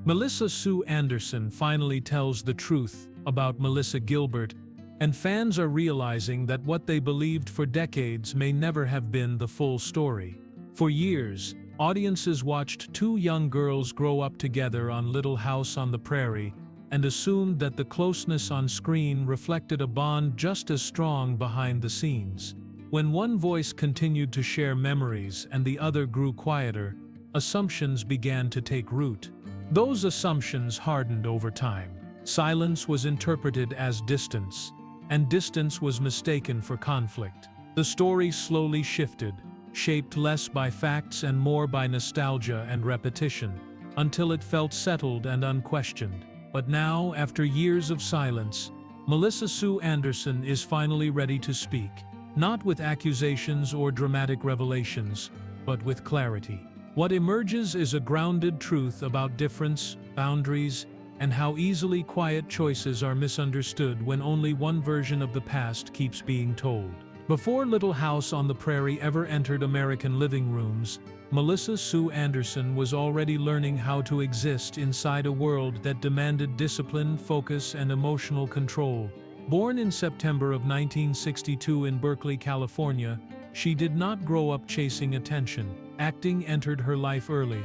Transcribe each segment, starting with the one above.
Melissa Sue Anderson finally tells the truth about Melissa Gilbert, and fans are realizing that what they believed for decades may never have been the full story. For years, audiences watched two young girls grow up together on Little House on the Prairie and assumed that the closeness on screen reflected a bond just as strong behind the scenes. When one voice continued to share memories and the other grew quieter, assumptions began to take root. Those assumptions hardened over time. Silence was interpreted as distance, and distance was mistaken for conflict. The story slowly shifted, shaped less by facts and more by nostalgia and repetition, until it felt settled and unquestioned. But now, after years of silence, Melissa Sue Anderson is finally ready to speak, not with accusations or dramatic revelations, but with clarity. What emerges is a grounded truth about difference, boundaries, and how easily quiet choices are misunderstood when only one version of the past keeps being told. Before Little House on the Prairie ever entered American living rooms, Melissa Sue Anderson was already learning how to exist inside a world that demanded discipline, focus, and emotional control. Born in September of 1962 in Berkeley, California, she did not grow up chasing attention. Acting entered her life early,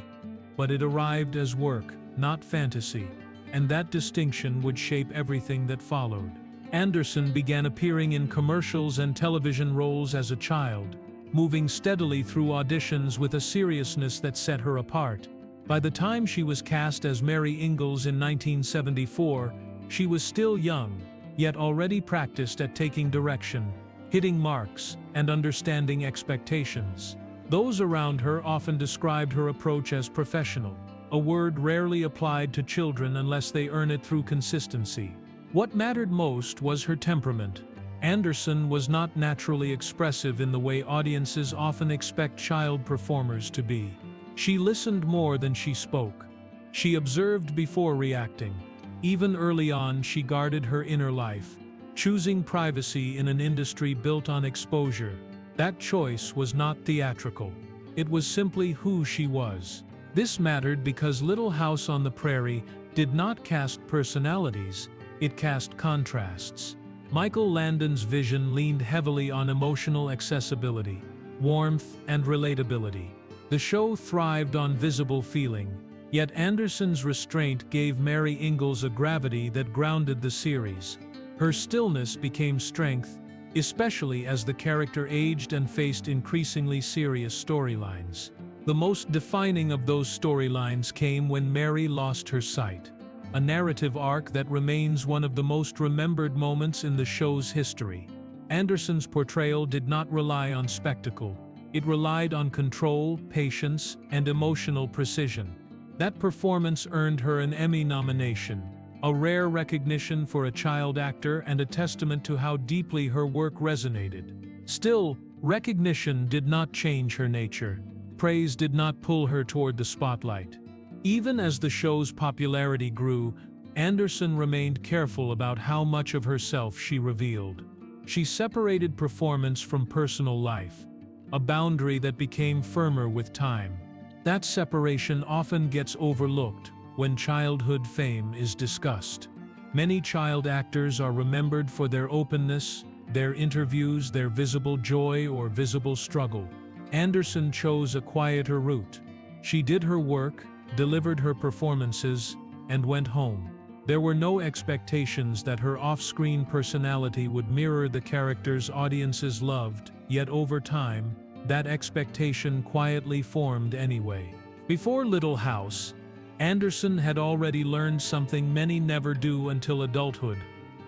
but it arrived as work, not fantasy, and that distinction would shape everything that followed. Anderson began appearing in commercials and television roles as a child, moving steadily through auditions with a seriousness that set her apart. By the time she was cast as Mary Ingalls in 1974, she was still young, yet already practiced at taking direction, hitting marks, and understanding expectations. Those around her often described her approach as professional, a word rarely applied to children unless they earn it through consistency. What mattered most was her temperament. Anderson was not naturally expressive in the way audiences often expect child performers to be. She listened more than she spoke. She observed before reacting. Even early on, she guarded her inner life, choosing privacy in an industry built on exposure. That choice was not theatrical. It was simply who she was. This mattered because Little House on the Prairie did not cast personalities, it cast contrasts. Michael Landon's vision leaned heavily on emotional accessibility, warmth, and relatability. The show thrived on visible feeling, yet Anderson's restraint gave Mary Ingalls a gravity that grounded the series. Her stillness became strength, especially as the character aged and faced increasingly serious storylines. The most defining of those storylines came when Mary lost her sight, a narrative arc that remains one of the most remembered moments in the show's history. Anderson's portrayal did not rely on spectacle. It relied on control, patience, and emotional precision. That performance earned her an Emmy nomination, a rare recognition for a child actor and a testament to how deeply her work resonated. Still, recognition did not change her nature. Praise did not pull her toward the spotlight. Even as the show's popularity grew, Anderson remained careful about how much of herself she revealed. She separated performance from personal life, a boundary that became firmer with time. That separation often gets overlooked when childhood fame is discussed. Many child actors are remembered for their openness, their interviews, their visible joy or visible struggle. Anderson chose a quieter route. She did her work, delivered her performances, and went home. There were no expectations that her off-screen personality would mirror the characters audiences loved, yet over time, that expectation quietly formed anyway. Before Little House, Anderson had already learned something many never do until adulthood,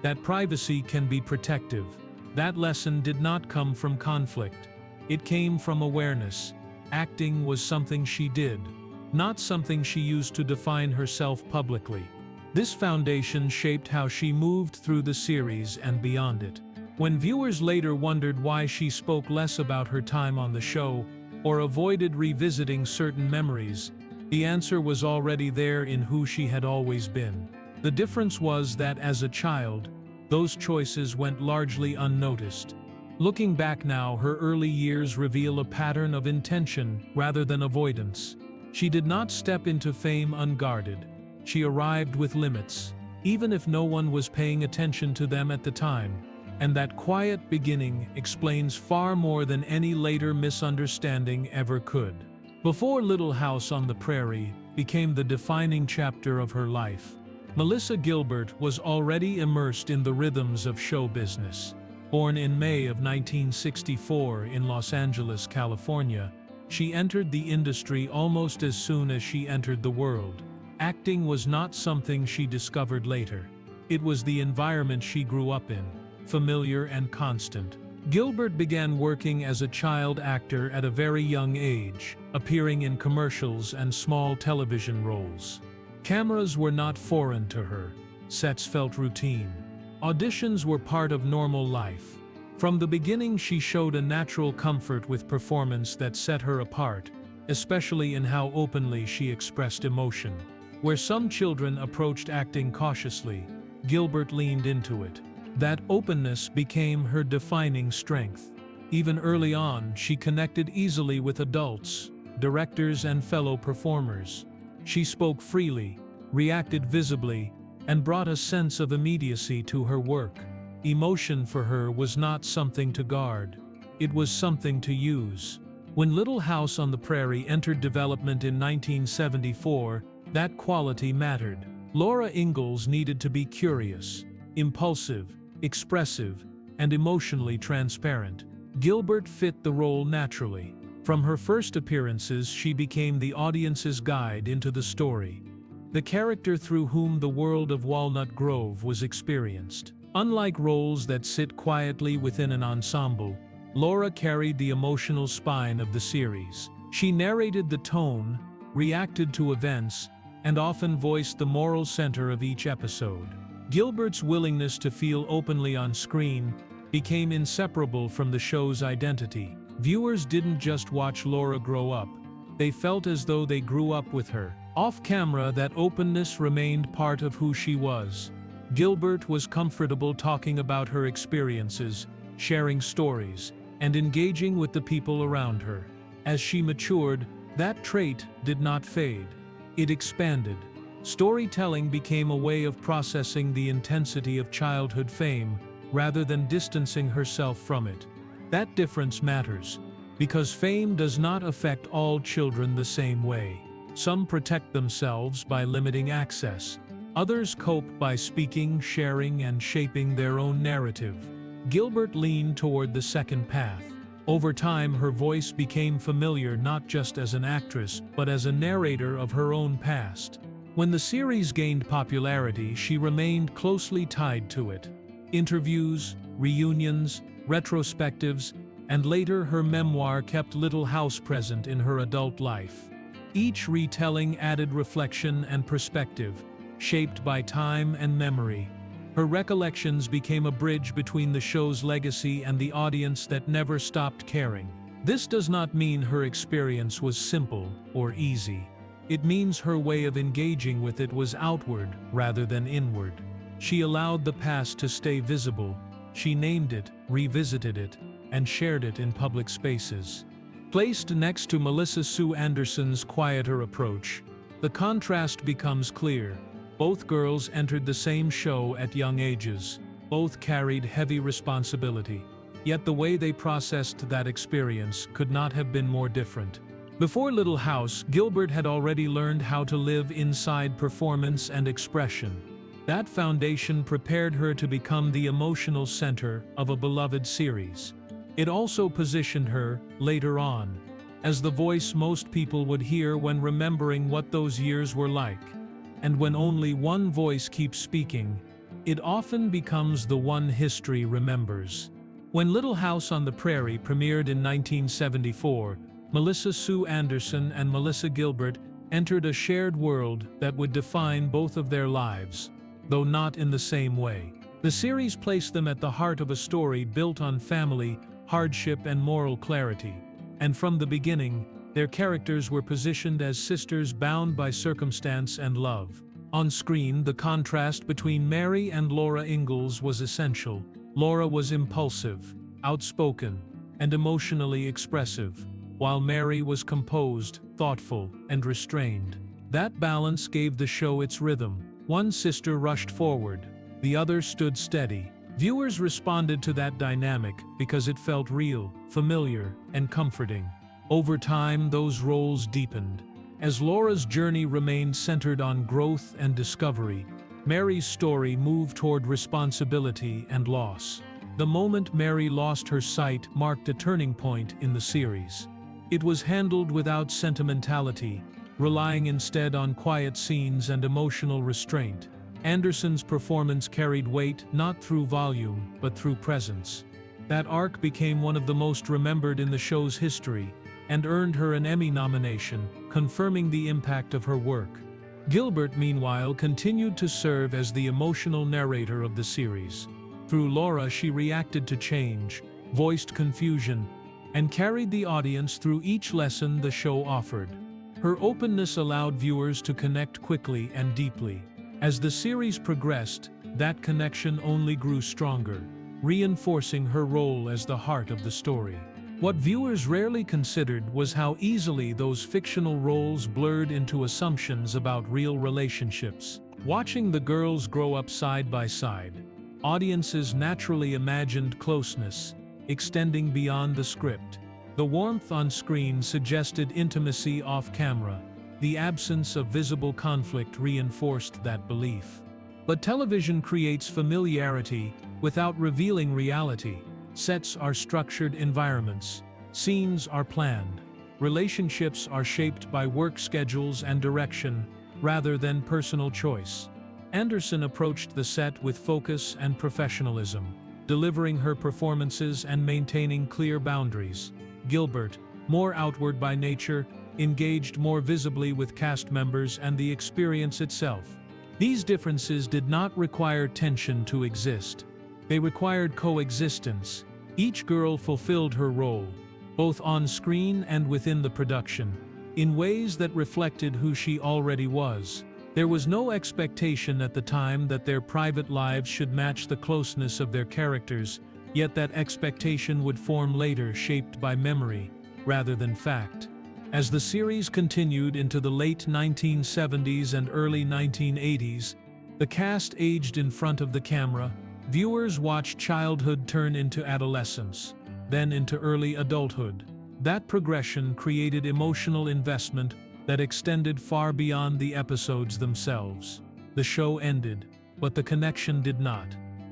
that privacy can be protective. That lesson did not come from conflict. It came from awareness. Acting was something she did, not something she used to define herself publicly. This foundation shaped how she moved through the series and beyond it. When viewers later wondered why she spoke less about her time on the show, or avoided revisiting certain memories, the answer was already there in who she had always been. The difference was that as a child, those choices went largely unnoticed. Looking back now, her early years reveal a pattern of intention rather than avoidance. She did not step into fame unguarded. she arrived with limits, even if no one was paying attention to them at the time. And that quiet beginning explains far more than any later misunderstanding ever could. Before Little House on the Prairie became the defining chapter of her life, Melissa Gilbert was already immersed in the rhythms of show business. Born in May of 1964 in Los Angeles, California, she entered the industry almost as soon as she entered the world. Acting was not something she discovered later. It was the environment she grew up in, familiar and constant. Gilbert began working as a child actor at a very young age, appearing in commercials and small television roles. Cameras were not foreign to her. Sets felt routine. Auditions were part of normal life. From the beginning, she showed a natural comfort with performance that set her apart, especially in how openly she expressed emotion. Where some children approached acting cautiously, Gilbert leaned into it. That openness became her defining strength. Even early on, she connected easily with adults, directors, and fellow performers. She spoke freely, reacted visibly, and brought a sense of immediacy to her work. Emotion for her was not something to guard. It was something to use. When Little House on the Prairie entered development in 1974, that quality mattered. Laura Ingalls needed to be curious, impulsive, expressive, and emotionally transparent. Gilbert fit the role naturally. From her first appearances, she became the audience's guide into the story, the character through whom the world of Walnut Grove was experienced. Unlike roles that sit quietly within an ensemble, Laura carried the emotional spine of the series. She narrated the tone, reacted to events, and often voiced the moral center of each episode. Gilbert's willingness to feel openly on screen became inseparable from the show's identity. Viewers didn't just watch Laura grow up, they felt as though they grew up with her. Off-camera, that openness remained part of who she was. Gilbert was comfortable talking about her experiences, sharing stories, and engaging with the people around her. As she matured, that trait did not fade. It expanded. Storytelling became a way of processing the intensity of childhood fame rather than distancing herself from it. That difference matters, because fame does not affect all children the same way. Some protect themselves by limiting access. Others cope by speaking, sharing, and shaping their own narrative. Gilbert leaned toward the second path. Over time, her voice became familiar not just as an actress, but as a narrator of her own past. When the series gained popularity, she remained closely tied to it. Interviews, reunions, retrospectives, and later her memoir kept Little House present in her adult life. Each retelling added reflection and perspective, shaped by time and memory. Her recollections became a bridge between the show's legacy and the audience that never stopped caring. This does not mean her experience was simple or easy. It means her way of engaging with it was outward rather than inward. She allowed the past to stay visible. She named it, revisited it, and shared it in public spaces. Placed next to Melissa Sue Anderson's quieter approach, the contrast becomes clear. Both girls entered the same show at young ages. Both carried heavy responsibility. Yet the way they processed that experience could not have been more different. Before Little House, Gilbert had already learned how to live inside performance and expression. That foundation prepared her to become the emotional center of a beloved series. It also positioned her, later on, as the voice most people would hear when remembering what those years were like. And when only one voice keeps speaking, it often becomes the one history remembers. When Little House on the Prairie premiered in 1974, Melissa Sue Anderson and Melissa Gilbert entered a shared world that would define both of their lives, though not in the same way. The series placed them at the heart of a story built on family, hardship, and moral clarity. And from the beginning, their characters were positioned as sisters bound by circumstance and love. On screen, the contrast between Mary and Laura Ingalls was essential. Laura was impulsive, outspoken, and emotionally expressive, while Mary was composed, thoughtful, and restrained. That balance gave the show its rhythm. One sister rushed forward, the other stood steady. Viewers responded to that dynamic because it felt real, familiar, and comforting. Over time, those roles deepened. As Laura's journey remained centered on growth and discovery, Mary's story moved toward responsibility and loss. The moment Mary lost her sight marked a turning point in the series. It was handled without sentimentality, relying instead on quiet scenes and emotional restraint. Anderson's performance carried weight not through volume, but through presence. That arc became one of the most remembered in the show's history, and earned her an Emmy nomination, confirming the impact of her work. Gilbert, meanwhile, continued to serve as the emotional narrator of the series. Through Laura, she reacted to change, voiced confusion, and carried the audience through each lesson the show offered. Her openness allowed viewers to connect quickly and deeply. As the series progressed, that connection only grew stronger, reinforcing her role as the heart of the story. What viewers rarely considered was how easily those fictional roles blurred into assumptions about real relationships. Watching the girls grow up side by side, audiences naturally imagined closeness, extending beyond the script. The warmth on screen suggested intimacy off camera. The absence of visible conflict reinforced that belief. But television creates familiarity without revealing reality. Sets are structured environments. Scenes are planned. Relationships are shaped by work schedules and direction, rather than personal choice. Anderson approached the set with focus and professionalism, delivering her performances and maintaining clear boundaries. Gilbert, more outward by nature, engaged more visibly with cast members and the experience itself. These differences did not require tension to exist. They required coexistence. Each girl fulfilled her role, both on screen and within the production, in ways that reflected who she already was. There was no expectation at the time that their private lives should match the closeness of their characters, yet that expectation would form later, shaped by memory rather than fact. As the series continued into the late 1970s and early 1980s, the cast aged in front of the camera. Viewers watched childhood turn into adolescence, then into early adulthood. That progression created emotional investment that extended far beyond the episodes themselves. The show ended, but the connection did not.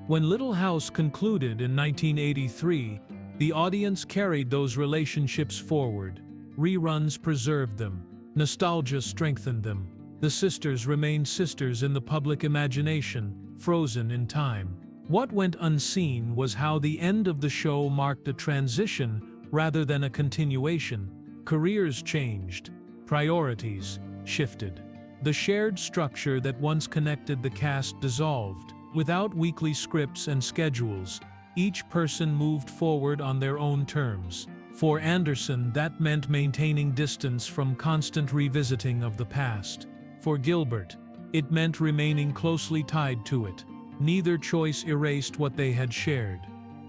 When Little House concluded in 1983, the audience carried those relationships forward. Reruns preserved them. Nostalgia strengthened them. The sisters remained sisters in the public imagination, frozen in time. What went unseen was how the end of the show marked a transition rather than a continuation. Careers changed. Priorities shifted. The shared structure that once connected the cast dissolved. Without weekly scripts and schedules, each person moved forward on their own terms. For Anderson, that meant maintaining distance from constant revisiting of the past. For Gilbert, it meant remaining closely tied to it. Neither choice erased what they had shared.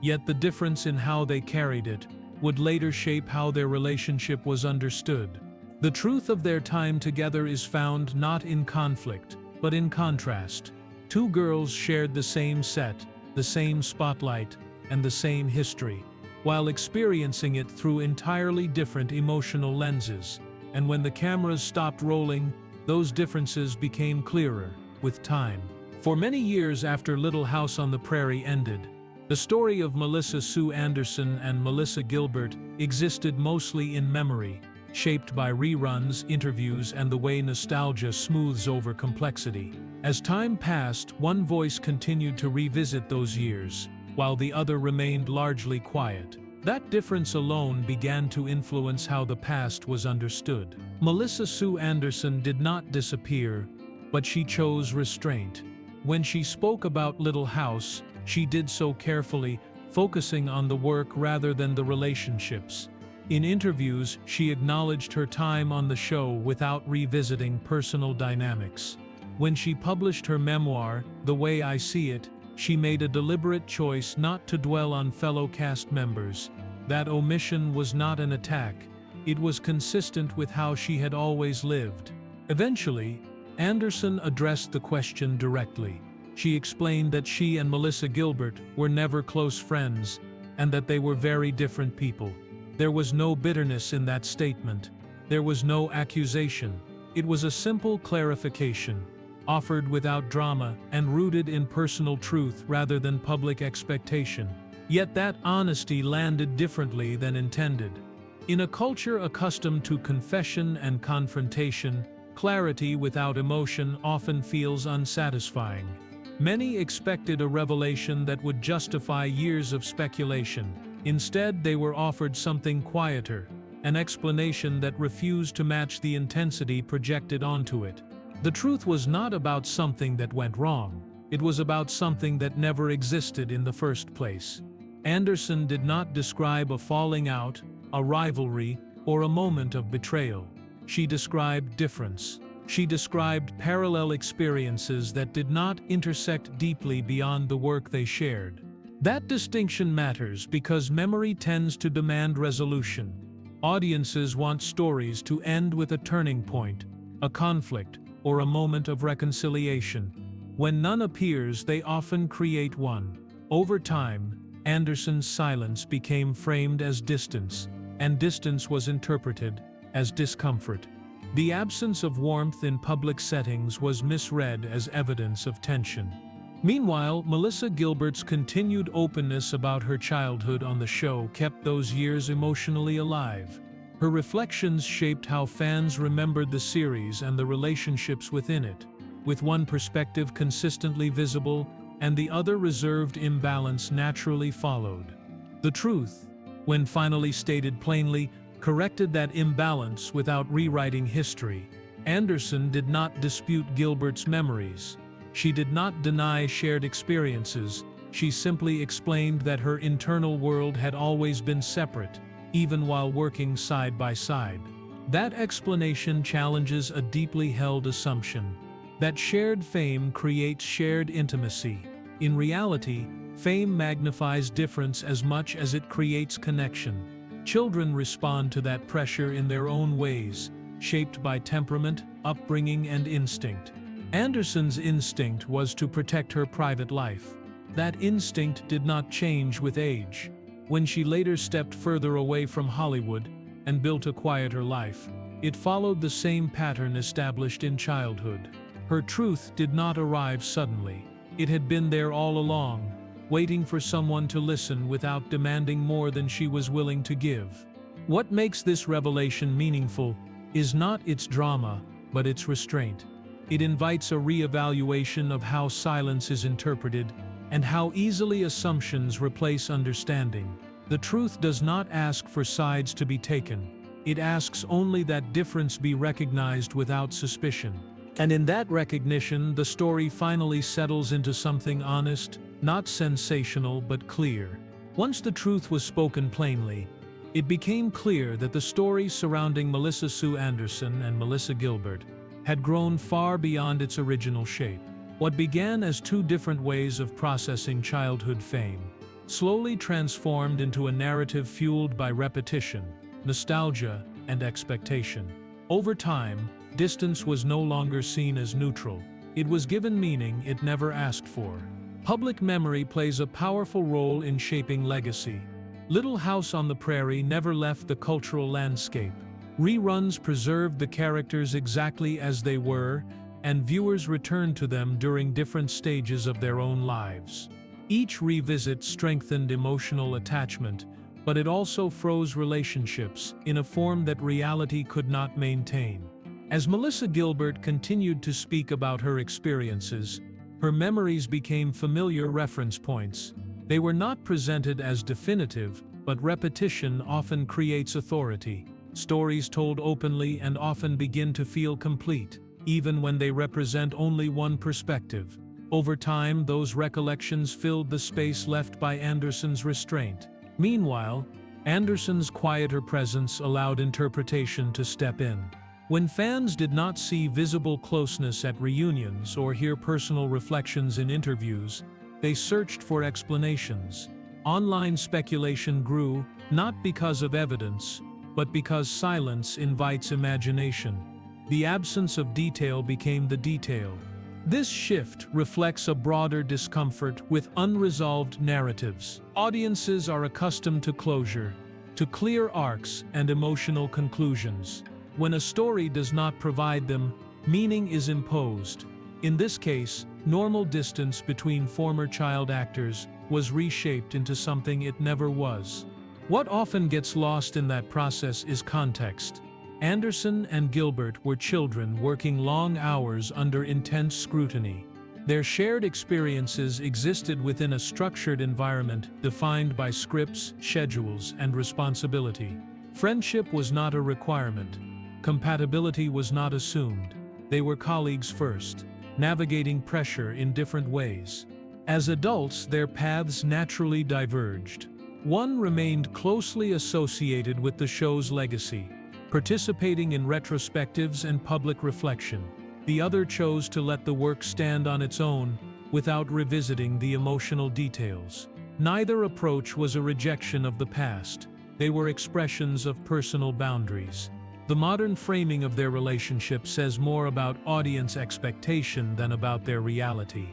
Yet the difference in how they carried it would later shape how their relationship was understood. The truth of their time together is found not in conflict, but in contrast. Two girls shared the same set, the same spotlight, and the same history, while experiencing it through entirely different emotional lenses. And when the cameras stopped rolling, those differences became clearer with time. For many years after Little House on the Prairie ended, the story of Melissa Sue Anderson and Melissa Gilbert existed mostly in memory, shaped by reruns, interviews, and the way nostalgia smooths over complexity. As time passed, one voice continued to revisit those years, while the other remained largely quiet. That difference alone began to influence how the past was understood. Melissa Sue Anderson did not disappear, but she chose restraint. When she spoke about Little House, she did so carefully, focusing on the work rather than the relationships. In interviews, she acknowledged her time on the show without revisiting personal dynamics. When she published her memoir, The Way I See It, she made a deliberate choice not to dwell on fellow cast members. That omission was not an attack. It was consistent with how she had always lived. Eventually, Anderson addressed the question directly. She explained that she and Melissa Gilbert were never close friends, and that they were very different people. There was no bitterness in that statement. There was no accusation. It was a simple clarification, offered without drama and rooted in personal truth rather than public expectation. Yet that honesty landed differently than intended. In a culture accustomed to confession and confrontation, clarity without emotion often feels unsatisfying. Many expected a revelation that would justify years of speculation. Instead, they were offered something quieter, an explanation that refused to match the intensity projected onto it. The truth was not about something that went wrong. It was about something that never existed in the first place. Anderson did not describe a falling out, a rivalry, or a moment of betrayal. She described difference. She described parallel experiences that did not intersect deeply beyond the work they shared. That distinction matters because memory tends to demand resolution. Audiences want stories to end with a turning point, a conflict, or a moment of reconciliation. When none appears, they often create one. Over time, Anderson's silence became framed as distance, and distance was interpreted as discomfort. The absence of warmth in public settings was misread as evidence of tension. Meanwhile, Melissa Gilbert's continued openness about her childhood on the show kept those years emotionally alive. Her reflections shaped how fans remembered the series and the relationships within it, with one perspective consistently visible and the other reserved. Imbalance naturally followed. The truth, when finally stated plainly, corrected that imbalance without rewriting history. Anderson did not dispute Gilbert's memories. She did not deny shared experiences. She simply explained that her internal world had always been separate, even while working side by side. That explanation challenges a deeply held assumption that shared fame creates shared intimacy. In reality, fame magnifies difference as much as it creates connection. Children respond to that pressure in their own ways, shaped by temperament, upbringing, and instinct. Anderson's instinct was to protect her private life. That instinct did not change with age. When she later stepped further away from Hollywood and built a quieter life, it followed the same pattern established in childhood. Her truth did not arrive suddenly. It had been there all along, waiting for someone to listen without demanding more than she was willing to give. What makes this revelation meaningful is not its drama, but its restraint. It invites a reevaluation of how silence is interpreted and how easily assumptions replace understanding. The truth does not ask for sides to be taken. It asks only that difference be recognized without suspicion. And in that recognition, the story finally settles into something honest, not sensational but clear. Once the truth was spoken plainly, it became clear that the story surrounding Melissa Sue Anderson and Melissa Gilbert had grown far beyond its original shape. What began as two different ways of processing childhood fame slowly transformed into a narrative fueled by repetition, nostalgia, and expectation. Over time, distance was no longer seen as neutral. It was given meaning it never asked for. Public memory plays a powerful role in shaping legacy. Little House on the Prairie never left the cultural landscape. Reruns preserved the characters exactly as they were, and viewers returned to them during different stages of their own lives. Each revisit strengthened emotional attachment, but it also froze relationships in a form that reality could not maintain. As Melissa Gilbert continued to speak about her experiences, her memories became familiar reference points. They were not presented as definitive, but repetition often creates authority. Stories told openly and often begin to feel complete, even when they represent only one perspective. Over time, those recollections filled the space left by Anderson's restraint. Meanwhile, Anderson's quieter presence allowed interpretation to step in. When fans did not see visible closeness at reunions or hear personal reflections in interviews, they searched for explanations. Online speculation grew, not because of evidence, but because silence invites imagination. The absence of detail became the detail. This shift reflects a broader discomfort with unresolved narratives. Audiences are accustomed to closure, to clear arcs and emotional conclusions. When a story does not provide them, meaning is imposed. In this case, normal distance between former child actors was reshaped into something it never was. What often gets lost in that process is context. Anderson and Gilbert were children working long hours under intense scrutiny. Their shared experiences existed within a structured environment defined by scripts, schedules, and responsibility. Friendship was not a requirement. Compatibility was not assumed. They were colleagues first, navigating pressure in different ways. As adults, their paths naturally diverged. One remained closely associated with the show's legacy, participating in retrospectives and public reflection. The other chose to let the work stand on its own, without revisiting the emotional details. Neither approach was a rejection of the past. They were expressions of personal boundaries. The modern framing of their relationship says more about audience expectation than about their reality.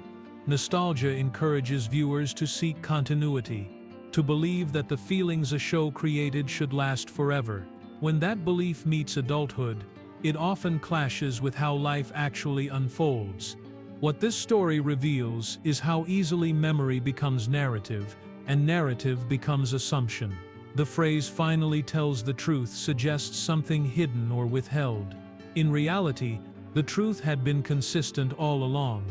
Nostalgia encourages viewers to seek continuity, to believe that the feelings a show created should last forever. When that belief meets adulthood, it often clashes with how life actually unfolds. What this story reveals is how easily memory becomes narrative, and narrative becomes assumption. The phrase "finally tells the truth" suggests something hidden or withheld. In reality, the truth had been consistent all along.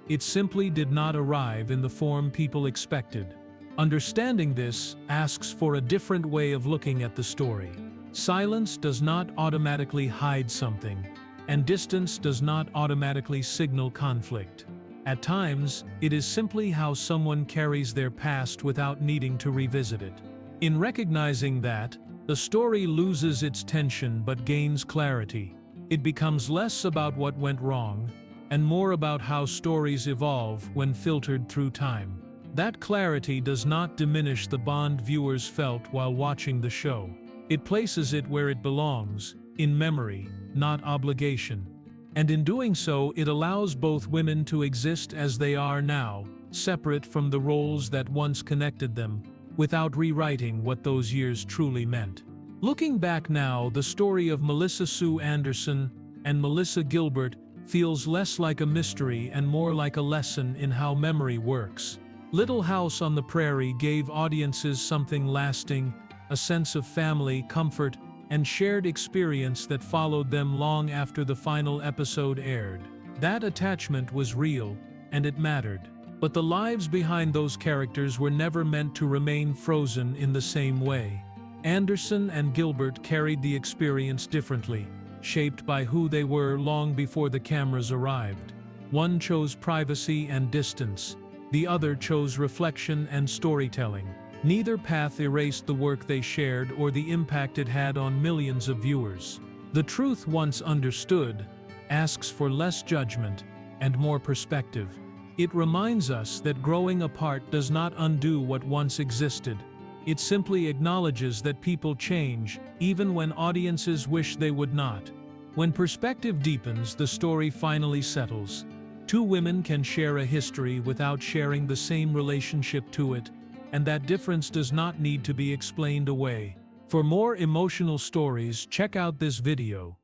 It simply did not arrive in the form people expected. Understanding this asks for a different way of looking at the story. Silence does not automatically hide something, and distance does not automatically signal conflict. At times, it is simply how someone carries their past without needing to revisit it. In recognizing that, the story loses its tension but gains clarity. It becomes less about what went wrong, and more about how stories evolve when filtered through time. That clarity does not diminish the bond viewers felt while watching the show. It places it where it belongs, in memory, not obligation. And in doing so, it allows both women to exist as they are now, separate from the roles that once connected them, without rewriting what those years truly meant. Looking back now, the story of Melissa Sue Anderson and Melissa Gilbert feels less like a mystery and more like a lesson in how memory works. Little House on the Prairie gave audiences something lasting, a sense of family, comfort, and shared experience that followed them long after the final episode aired. That attachment was real, and it mattered. But the lives behind those characters were never meant to remain frozen in the same way. Anderson and Gilbert carried the experience differently, shaped by who they were long before the cameras arrived. One chose privacy and distance. The other chose reflection and storytelling. Neither path erased the work they shared or the impact it had on millions of viewers. The truth, once understood, asks for less judgment and more perspective. It reminds us that growing apart does not undo what once existed. It simply acknowledges that people change, even when audiences wish they would not. When perspective deepens, the story finally settles. Two women can share a history without sharing the same relationship to it, and that difference does not need to be explained away. For more emotional stories, check out this video.